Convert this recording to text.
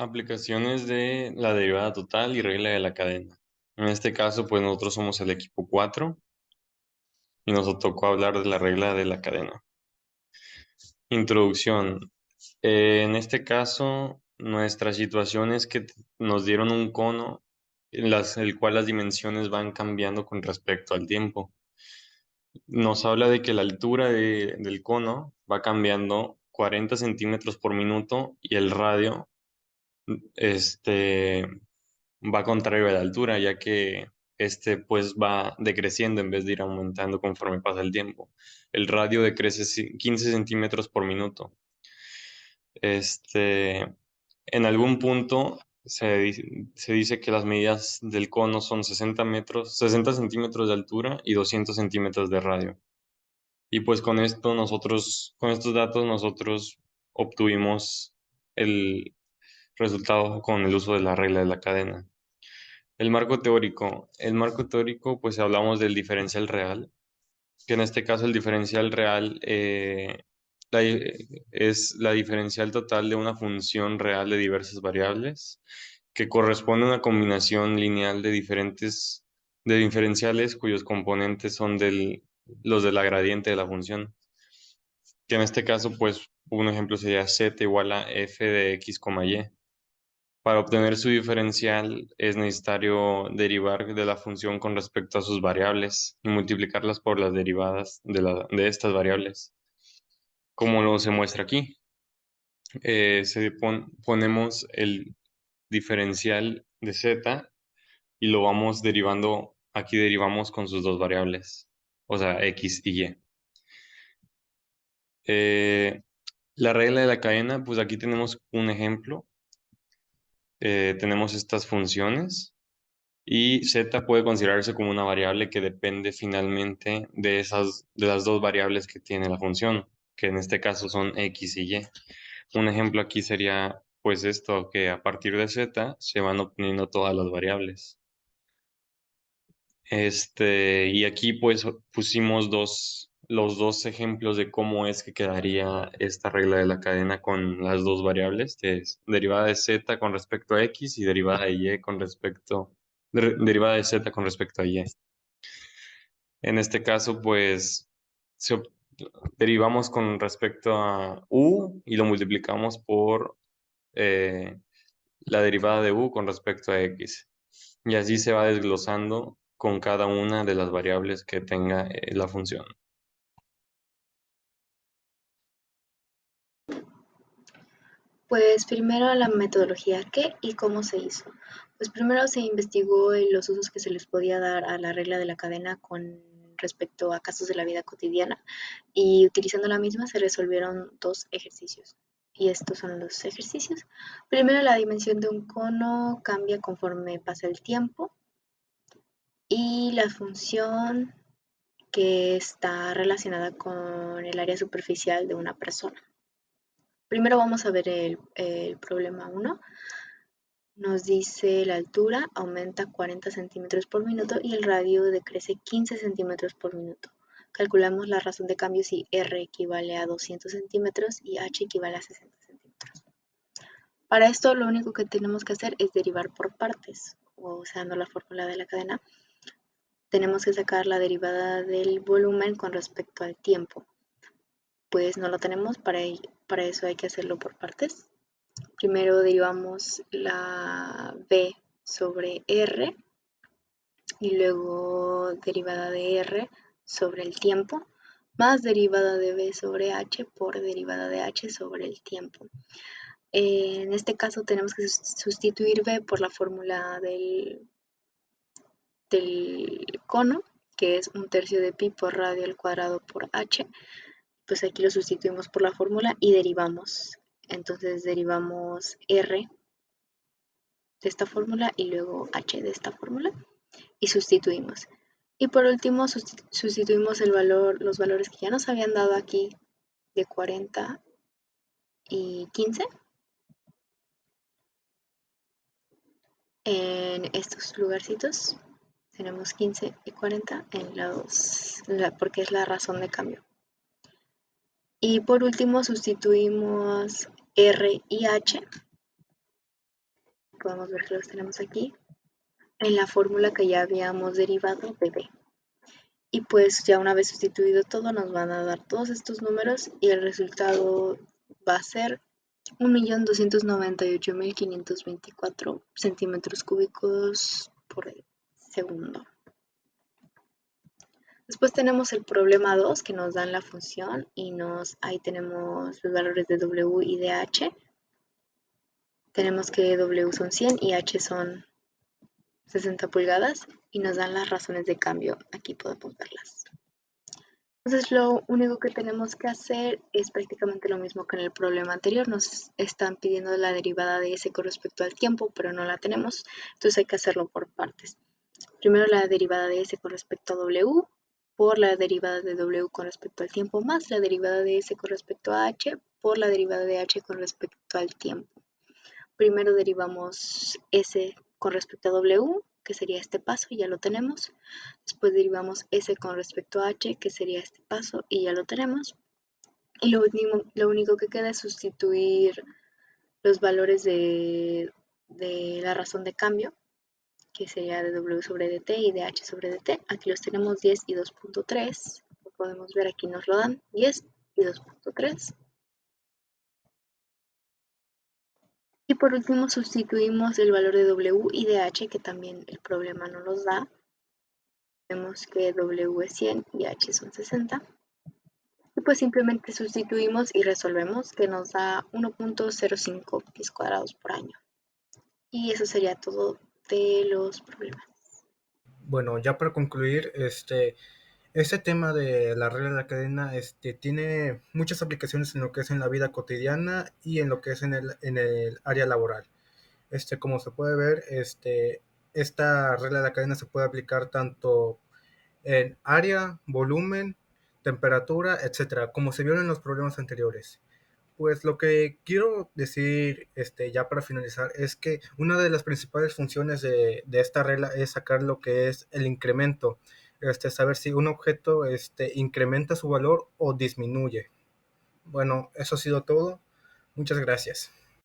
Aplicaciones de la derivada total y regla de la cadena. En este caso, pues nosotros somos el equipo 4 y nos tocó hablar de la regla de la cadena. Introducción. En este caso, nuestra situación es que nos dieron un cono el cual las dimensiones van cambiando con respecto al tiempo. Nos habla de que la altura del cono va cambiando 40 centímetros por minuto y el radio este, va contrario a la altura, ya que pues va decreciendo en vez de ir aumentando conforme pasa el tiempo. El radio decrece 15 centímetros por minuto. Este, en algún punto se dice que las medidas del cono son 60 centímetros de altura y 200 centímetros de radio. Y pues con estos datos nosotros obtuvimos el resultado con el uso de la regla de la cadena. El marco teórico. El marco teórico, pues hablamos del diferencial real, que en este caso el diferencial real es la diferencial total de una función real de diversas variables, que corresponde a una combinación lineal de diferenciales cuyos componentes son los de la gradiente de la función, que en este caso, pues un ejemplo sería z igual a f de x, y. Para obtener su diferencial es necesario derivar de la función con respecto a sus variables y multiplicarlas por las derivadas de estas variables, como lo se muestra aquí. Ponemos el diferencial de z y lo vamos derivando, aquí derivamos con sus dos variables, o sea, x y y. Eh, la regla de la cadena, pues aquí tenemos un ejemplo. Tenemos estas funciones. Y z puede considerarse como una variable que depende finalmente de las dos variables que tiene la función, que en este caso son x y y. Un ejemplo aquí sería, pues esto, que a partir de z se van obteniendo todas las variables. Y aquí pues pusimos los dos ejemplos de cómo es que quedaría esta regla de la cadena con las dos variables, que es derivada de z con respecto a x y derivada de y derivada de z con respecto a y. En este caso, pues se ob- derivamos con respecto a u y lo multiplicamos por eh, la derivada de u con respecto a x. Y así se va desglosando con cada una de las variables que tenga la función. Pues primero la metodología, ¿qué y cómo se hizo? Pues primero se investigó los usos que se les podía dar a la regla de la cadena con respecto a casos de la vida cotidiana y utilizando la misma se resolvieron dos ejercicios. Y estos son los ejercicios. Primero, la dimensión de un cono cambia conforme pasa el tiempo y la función que está relacionada con el área superficial de una persona. Primero vamos a ver el problema 1. Nos dice la altura aumenta 40 centímetros por minuto y el radio decrece 15 centímetros por minuto. Calculamos la razón de cambio si R equivale a 200 centímetros y H equivale a 60 centímetros. Para esto lo único que tenemos que hacer es derivar por partes, usando la fórmula de la cadena. Tenemos que sacar la derivada del volumen con respecto al tiempo. Pues no lo tenemos, para eso hay que hacerlo por partes. Primero derivamos la V sobre R y luego derivada de R sobre el tiempo, más derivada de V sobre H por derivada de H sobre el tiempo. En este caso tenemos que sustituir V por la fórmula del cono, que es 1/3 de pi por radio al cuadrado por H. Pues aquí lo sustituimos por la fórmula y derivamos. Entonces derivamos R de esta fórmula y luego H de esta fórmula y sustituimos. Y por último sustituimos los valores que ya nos habían dado aquí de 40 y 15 en estos lugarcitos. Tenemos 15 y 40 porque es la razón de cambio. Y por último sustituimos R y H podemos ver que los tenemos aquí, en la fórmula que ya habíamos derivado de b. Y pues ya una vez sustituido todo nos van a dar todos estos números y el resultado va a ser 1.298.524 centímetros cúbicos por segundo. Después tenemos el problema 2 que nos dan la función y ahí tenemos los valores de W y de H. Tenemos que W son 100 y H son 60 pulgadas y nos dan las razones de cambio. Aquí podemos verlas. Entonces lo único que tenemos que hacer es prácticamente lo mismo que en el problema anterior. Nos están pidiendo la derivada de S con respecto al tiempo, pero no la tenemos. Entonces hay que hacerlo por partes. Primero la derivada de S con respecto a W por la derivada de W con respecto al tiempo más la derivada de S con respecto a H por la derivada de H con respecto al tiempo. Primero derivamos S con respecto a W, que sería este paso, y ya lo tenemos. Después derivamos S con respecto a H, que sería este paso, y ya lo tenemos. Y lo único que queda es sustituir los valores de la razón de cambio, que sería de W sobre dt y de H sobre dt. Aquí los tenemos 10 y 2.3. Como podemos ver, aquí nos lo dan 10 y 2.3. Y por último sustituimos el valor de W y de H, que también el problema no nos da. Vemos que W es 100 y H son 60. Y pues simplemente sustituimos y resolvemos, que nos da 1.05 pies cuadrados por año. Y eso sería todo de los problemas. Bueno, ya para concluir, este tema de la regla de la cadena tiene muchas aplicaciones en lo que es en la vida cotidiana y en lo que es en el área laboral. Como se puede ver, esta regla de la cadena se puede aplicar tanto en área, volumen, temperatura, etcétera, como se vieron en los problemas anteriores. Pues lo que quiero decir, ya para finalizar, es que una de las principales funciones de esta regla es sacar lo que es el incremento, saber si un objeto incrementa su valor o disminuye. Bueno, eso ha sido todo. Muchas gracias.